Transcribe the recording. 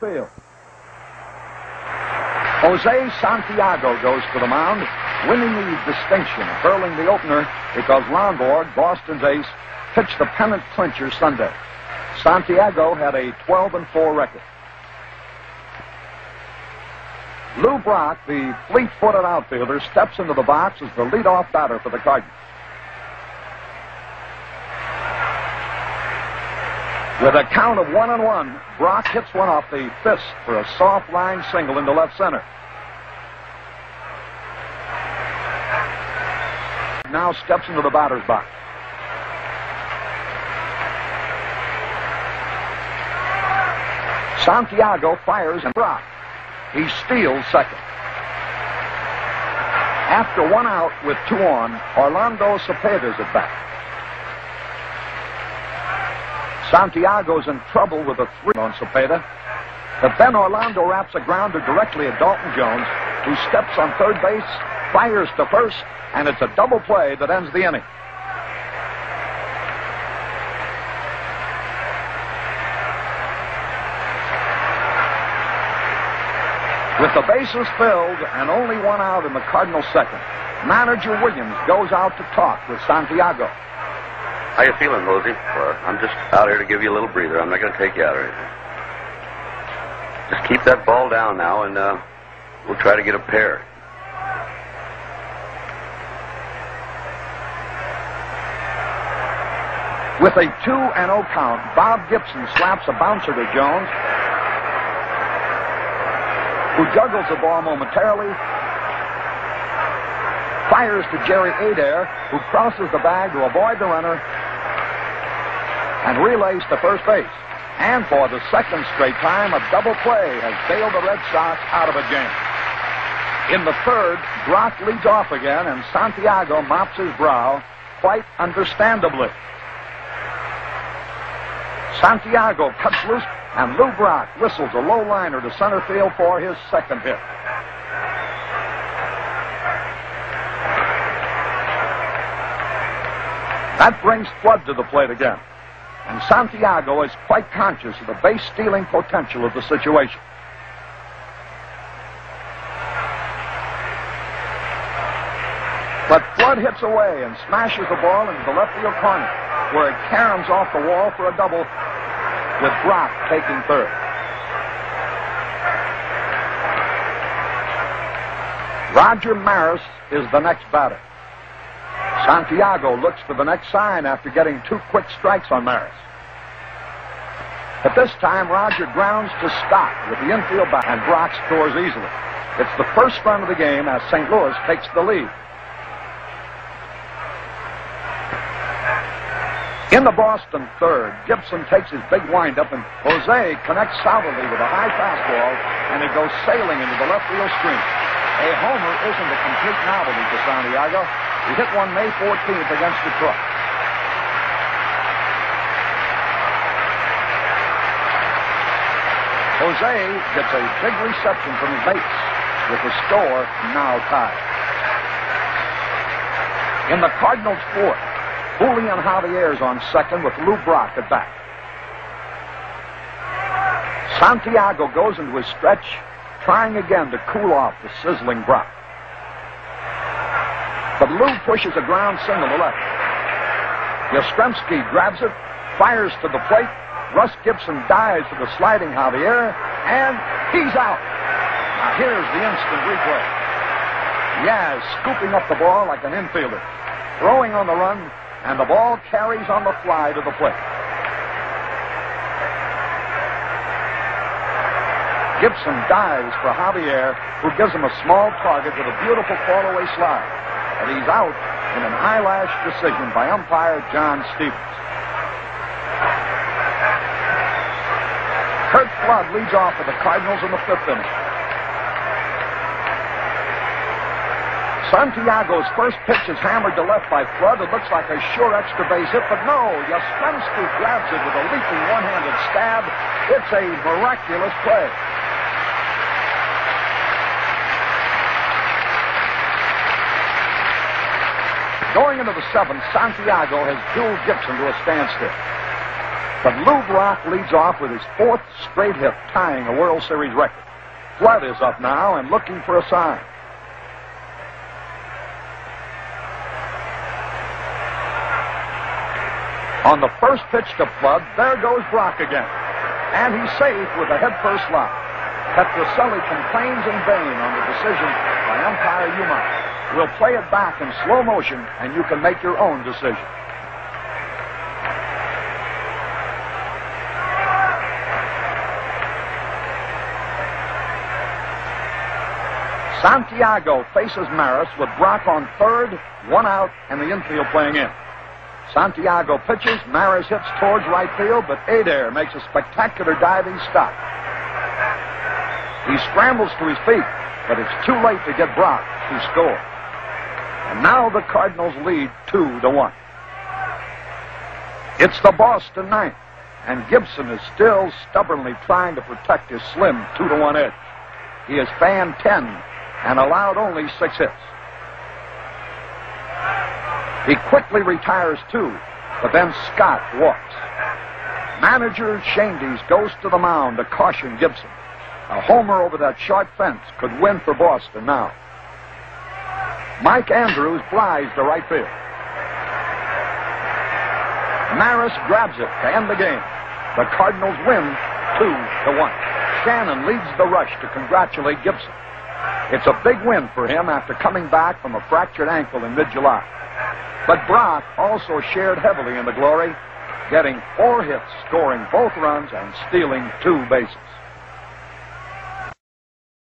field. Jose Santiago goes to the mound, winning the distinction of hurling the opener because Lonborg, Boston's ace, pitched the pennant clincher Sunday. Santiago had a 12-4 record. Lou Brock, the fleet-footed outfielder, steps into the box as the leadoff batter for the Cardinals. With a count of 1-1, Brock hits one off the fist for a soft line single into left center. Now steps into the batter's box. Santiago fires and Brock. He steals second. After 1 out with 2 on, Orlando Cepeda's at bat. Santiago's in trouble with a 3 on Cepeda, but then Orlando wraps a grounder directly at Dalton Jones, who steps on third base, fires to first, and it's a double play that ends the inning. With the bases filled and only 1 out in the Cardinals' second, manager Williams goes out to talk with Santiago. How you feeling, Mosey? Well, I'm just out here to give you a little breather. I'm not going to take you out or anything. Just keep that ball down now, and we'll try to get a pair. With a 2-0 count, Bob Gibson slaps a bouncer to Jones, who juggles the ball momentarily, fires to Jerry Adair, who crosses the bag to avoid the runner, and relays to first base. And for the second straight time, a double play has bailed the Red Sox out of a game. In the third, Brock leads off again, and Santiago mops his brow, quite understandably. Santiago cuts loose, and Lou Brock whistles a low liner to center field for his second hit. That brings Flood to the plate again, and Santiago is quite conscious of the base-stealing potential of the situation. But Flood hits away and smashes the ball into the left field corner, where it caroms off the wall for a double, with Brock taking third. Roger Maris is the next batter. Santiago looks for the next sign after getting 2 quick strikes on Maris. But this time, Roger grounds to Scott with the infield bat, and Brock scores easily. It's the first run of the game as St. Louis takes the lead. In the Boston third, Gibson takes his big windup, and Jose connects solidly with a high fastball, and it goes sailing into the left field stream. A homer isn't a complete novelty for Santiago. He hit one May 14th against Detroit. Jose gets a big reception from his mates, with the score now tied. In the Cardinals' fourth, Julian Javier's on second with Lou Brock at bat. Santiago goes into his stretch, trying again to cool off the sizzling Brock. But Lou pushes a ground single to left. Yastrzemski grabs it, fires to the plate. Russ Gibson dives for the sliding Javier, and he's out. Now here's the instant replay. Yaz scooping up the ball like an infielder, throwing on the run, and the ball carries on the fly to the plate. Gibson dives for Javier, who gives him a small target with a beautiful fall-away slide. And he's out in an eyelash decision by umpire John Stevens. Curt Flood leads off for the Cardinals in the 5th inning. Santiago's first pitch is hammered to left by Flood. It looks like a sure extra base hit, but no. Yastrzemski grabs it with a leaping one-handed stab. It's a miraculous play. Going into the 7th, Santiago has dueled Gibson to a standstill. But Lou Brock leads off with his 4th straight hit, tying a World Series record. Flood is up now and looking for a sign. On the first pitch to Flood, there goes Brock again. And he's safe with a head-first slide. Petrocelli complains in vain on the decision by umpire Yuma. We'll play it back in slow motion, and you can make your own decision. Santiago faces Maris with Brock on third, 1 out, and the infield playing in. Santiago pitches, Maris hits towards right field, but Adair makes a spectacular diving stop. He scrambles to his feet, but it's too late to get Brock to score. And now the Cardinals lead 2-1. It's the Boston 9th, and Gibson is still stubbornly trying to protect his slim 2-1 edge. He has fanned 10 and allowed only 6 hits. He quickly retires 2, but then Scott walks. Manager Shandes goes to the mound to caution Gibson. A homer over that short fence could win for Boston now. Mike Andrews flies to right field. Maris grabs it to end the game. The Cardinals win 2-1. Shannon leads the rush to congratulate Gibson. It's a big win for him after coming back from a fractured ankle in mid-July. But Brock also shared heavily in the glory, getting 4 hits, scoring both runs, and stealing 2 bases.